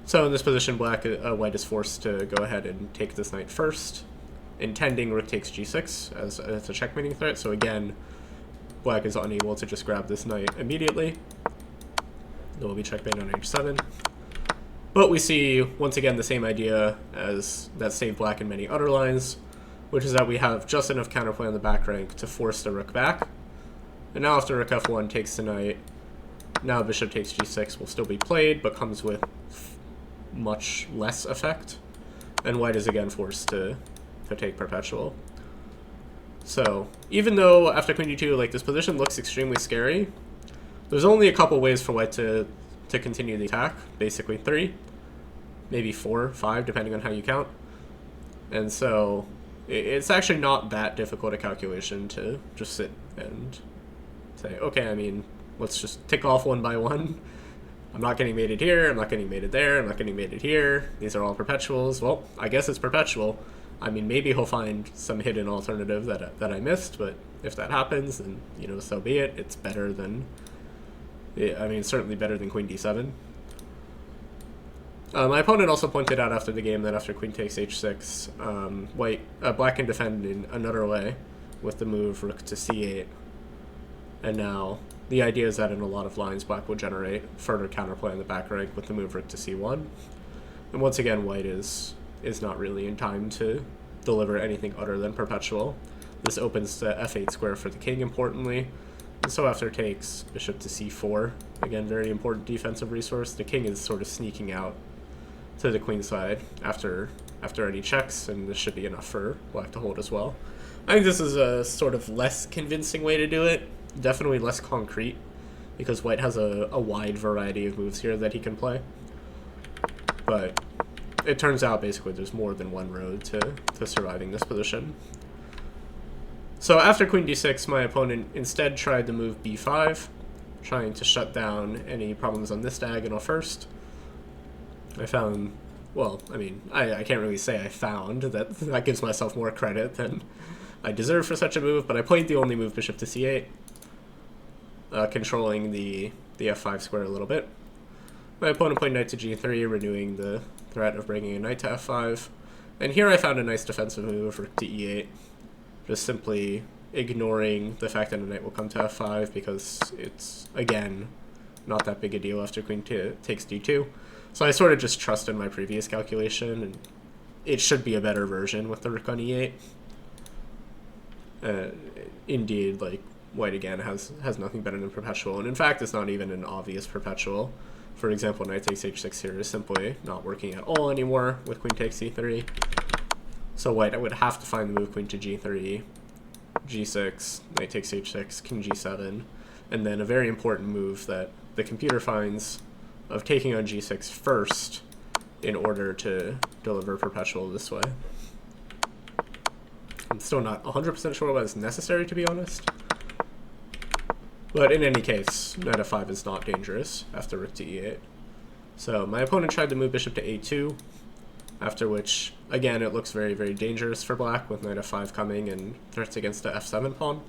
So in this position, white is forced to go ahead and take this knight first, intending rook takes g6 as a checkmating threat. So again, black is unable to just grab this knight immediately. There will be checkmate on h7. But we see, once again, the same idea as that saved black in many other lines, which is that we have just enough counterplay on the back rank to force the rook back. And now after rook f1 takes the knight, now bishop takes g6 will still be played, but comes with much less effect. And white is again forced to take perpetual. So even though after queen d2, like, this position looks extremely scary, there's only a couple ways for white to continue the attack. Basically 3, maybe 4, 5, depending on how you count. And so it's actually not that difficult a calculation to just sit and say, okay, I mean, let's just tick off one by one. I'm not getting mated here, I'm not getting mated there, I'm not getting mated here. These are all perpetuals. Well, I guess it's perpetual. I mean, maybe he'll find some hidden alternative that I missed, but if that happens, then, you know, so be it. It's better than... I mean, it's certainly better than queen d7. My opponent also pointed out after the game that after queen takes h6, black can defend in another way with the move rook to c8. And now the idea is that in a lot of lines, black will generate further counterplay in the back rank with the move rook to c1. And once again, white is not really in time to deliver anything other than perpetual. This opens the f8 square for the king, importantly. And so after takes, bishop to c4, again, very important defensive resource. The king is sort of sneaking out to the queen side after any checks, and this should be enough for black to hold as well. I think this is a sort of less convincing way to do it, definitely less concrete, because white has a wide variety of moves here that he can play. But it turns out basically there's more than one road to surviving this position. So after queen d6, my opponent instead tried to move b5, trying to shut down any problems on this diagonal first. I found, well, I mean, I can't really say I found, that gives myself more credit than I deserve for such a move, but I played the only move bishop to c8, controlling the f5 square a little bit. My opponent played knight to g3, renewing the threat of bringing a knight to f5, And here I found a nice defensive move, rook to e8, just simply ignoring the fact that a knight will come to f5 because it's, again, not that big a deal after queen takes d2. So I sort of just trusted my previous calculation, and it should be a better version with the rook on e8. Indeed, like, white again has nothing better than perpetual, and in fact it's not even an obvious perpetual. For example, knight takes h6 here is simply not working at all anymore with queen takes e3. So white would have to find the move queen to g3, g6, knight takes h6, king g7, and then a very important move that the computer finds of taking on g6 first in order to deliver perpetual this way. I'm still not 100% sure what is necessary, to be honest. But in any case, knight f5 is not dangerous after rook to e8. So my opponent tried to move bishop to a2, after which, again, it looks very, very dangerous for black with knight f5 coming and threats against the f7 pawn.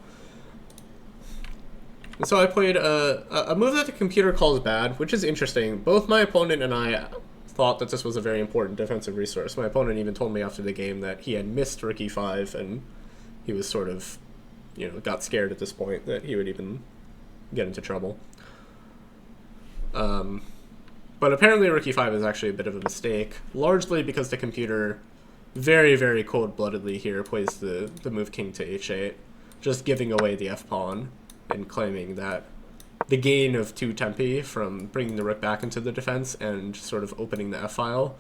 And so I played a move that the computer calls bad, which is interesting. Both my opponent and I thought that this was a very important defensive resource. My opponent even told me after the game that he had missed rook e5, and he was sort of, got scared at this point that he would even get into trouble. But apparently rook e5 is actually a bit of a mistake, largely because the computer very, very cold-bloodedly here plays the move king to h8, just giving away the f-pawn and claiming that the gain of 2 tempi from bringing the rook back into the defense and sort of opening the f-file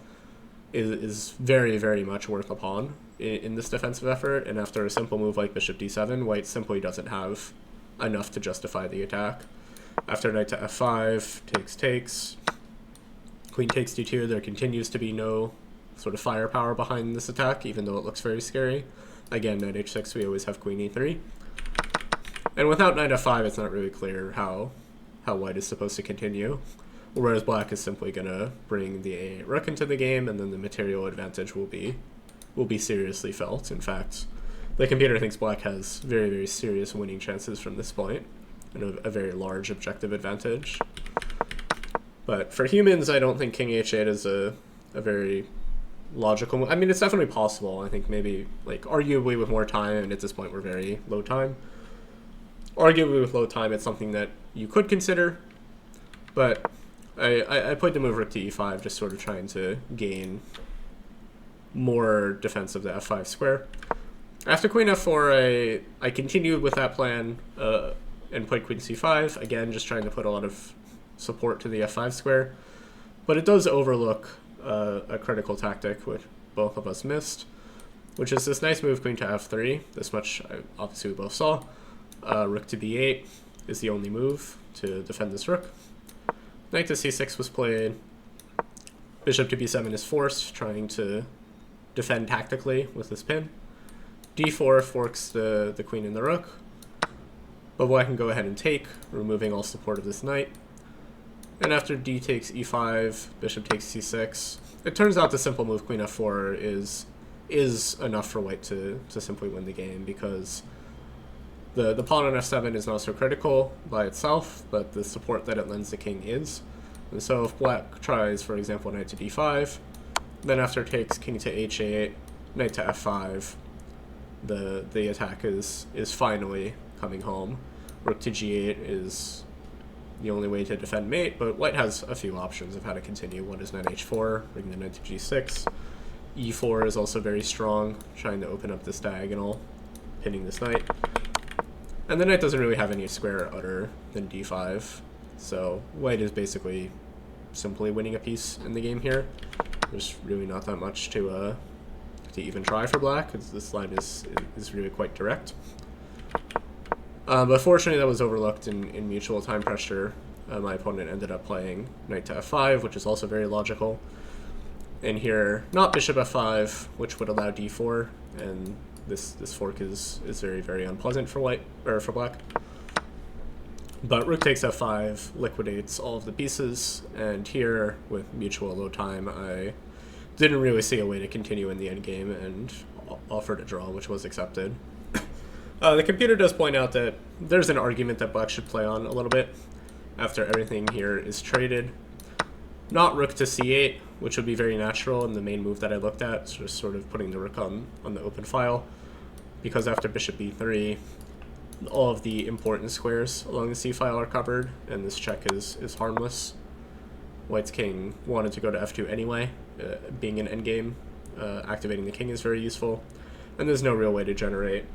is very, very much worth a pawn in this defensive effort, and after a simple move like bishop d7, white simply doesn't have enough to justify the attack. After knight to f5, takes, queen takes d2, there continues to be no sort of firepower behind this attack, even though it looks very scary. Again, knight h6, we always have queen e3. And without knight f5, it's not really clear how white is supposed to continue, whereas black is simply going to bring the a8 rook into the game, and then the material advantage will be seriously felt. In fact, the computer thinks black has very, very serious winning chances from this point, and a very large objective advantage. But for humans, I don't think king h8 is a very logical move. I mean, it's definitely possible. I think maybe, like, arguably with more time, and at this point we're very low time. Arguably with low time, it's something that you could consider, but I played the move rook to e5, just sort of trying to gain more defense of the f5 square. After queen f4, I continued with that plan and played queen c5, again just trying to put a lot of support to the f5 square, but it does overlook a critical tactic which both of us missed, which is this nice move queen to f3. This much obviously we both saw. Rook to b8 is the only move to defend this rook. Knight to c6 was played. Bishop to b7 is forced, trying to defend tactically with this pin. d4 forks the queen and the rook, but white can go ahead and take, removing all support of this knight. And after d takes e5, bishop takes c6. It turns out the simple move queen f4 is enough for white to simply win the game, because the pawn on f7 is not so critical by itself, but the support that it lends the king is. And so if black tries, for example, knight to d5, then after takes king to h8, knight to f5, the attack is finally coming home. Rook to g8 is the only way to defend mate, but white has a few options of how to continue. One is knight h4, bring the knight to g6. e4 is also very strong, trying to open up this diagonal, pinning this knight. And the knight doesn't really have any square other than d5, so white is basically simply winning a piece in the game here. There's really not that much to even try for black, because this line is really quite direct. But fortunately that was overlooked in mutual time pressure. My opponent ended up playing knight to f5, which is also very logical. And here, not bishop f5, which would allow d4, and this fork is very, very unpleasant for white, or for black. But rook takes f5 liquidates all of the pieces, and here, with mutual low time, I didn't really see a way to continue in the endgame and offered a draw, which was accepted. The computer does point out that there's an argument that black should play on a little bit after everything here is traded. not rook to c8, which would be very natural, and the main move that I looked at is just sort of putting the rook on the open file, because after bishop b3, all of the important squares along the c file are covered, and this check is harmless. White's king wanted to go to f2 anyway. Being an endgame, activating the king is very useful, and there's no real way to generate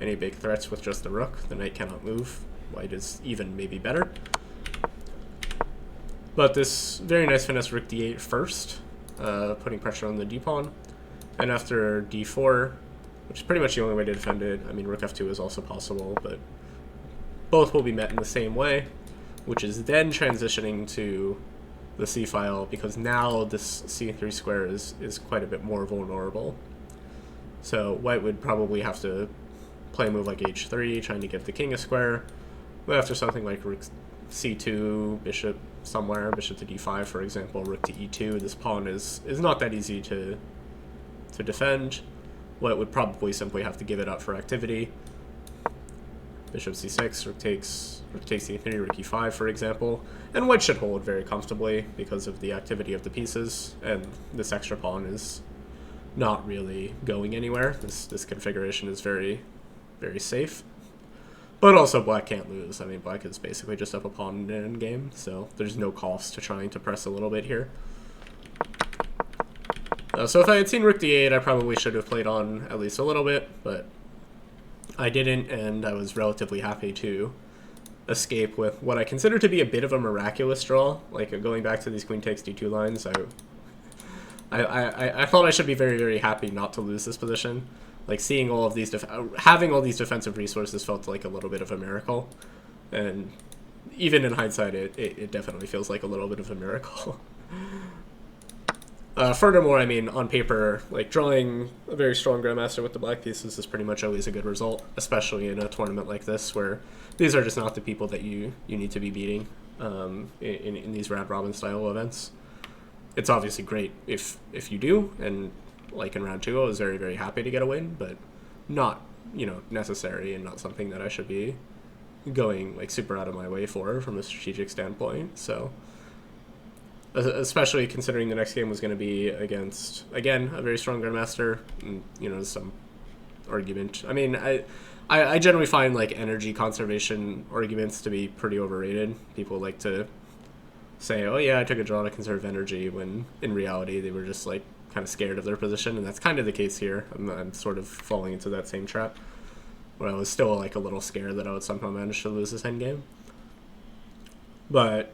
any big threats with just the rook. The knight cannot move. White is even maybe better. But this very nice finesse rook d8 first, putting pressure on the d-pawn, and after d4, which is pretty much the only way to defend it. I mean, rook f2 is also possible, but both will be met in the same way, which is then transitioning to the c file, because now this c3 square is quite a bit more vulnerable. So white would probably have to play a move like h3, trying to get the king a square, but after something like rook c2, bishop somewhere, bishop to d5, for example, rook to e2, this pawn is not that easy to defend. White would probably simply have to give it up for activity. Bishop c6, rook takes e3, rook e5, for example, and white should hold very comfortably because of the activity of the pieces, and this extra pawn is not really going anywhere. This configuration is very, very safe. But also black can't lose. I mean, black is basically just up a pawn in an endgame, so there's no cost to trying to press a little bit here. So if I had seen rook d8, I probably should have played on at least a little bit, but I didn't, and I was relatively happy to escape with what I consider to be a bit of a miraculous draw. Like, going back to these queen takes d2 lines, I thought I should be very, very happy not to lose this position. Like, seeing all of these, having all these defensive resources felt like a little bit of a miracle, and even in hindsight, it definitely feels like a little bit of a miracle. Furthermore, I mean, on paper, like, drawing a very strong grandmaster with the black pieces is pretty much always a good result, especially in a tournament like this, where these are just not the people that you need to be beating in these round robin style events. It's obviously great if you do, and like in round 2, I was very, very happy to get a win, but not, necessary, and not something that I should be going, like, super out of my way for from a strategic standpoint. So, especially considering the next game was going to be against, again, a very strong grandmaster, and, some argument. I mean, I generally find, like, energy conservation arguments to be pretty overrated. People like to say, oh yeah, I took a draw to conserve energy, when in reality they were just, like, kind of scared of their position, and that's kind of the case here. I'm sort of falling into that same trap, where I was still, like, a little scared that I would somehow manage to lose this endgame. But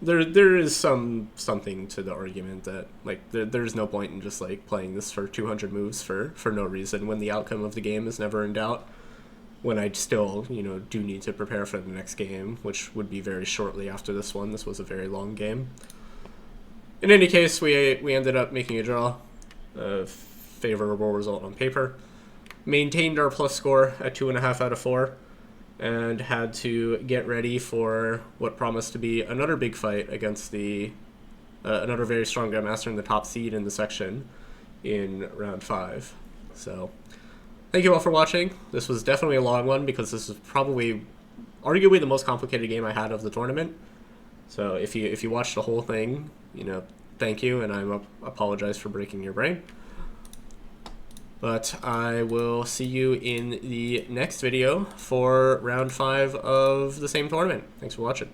there is something to the argument that, like, there's no point in just, like, playing this for 200 moves for no reason, when the outcome of the game is never in doubt, when I still, do need to prepare for the next game, which would be very shortly after this one. This was a very long game. In any case, we ended up making a draw, a favorable result on paper, maintained our plus score at 2.5 out of 4, and had to get ready for what promised to be another big fight against the another very strong grandmaster in the top seed in the section in round 5. So, thank you all for watching. This was definitely a long one, because this is probably, arguably, the most complicated game I had of the tournament. So if you watched the whole thing, thank you, and I apologize for breaking your brain. But I will see you in the next video for round 5 of the same tournament. Thanks for watching.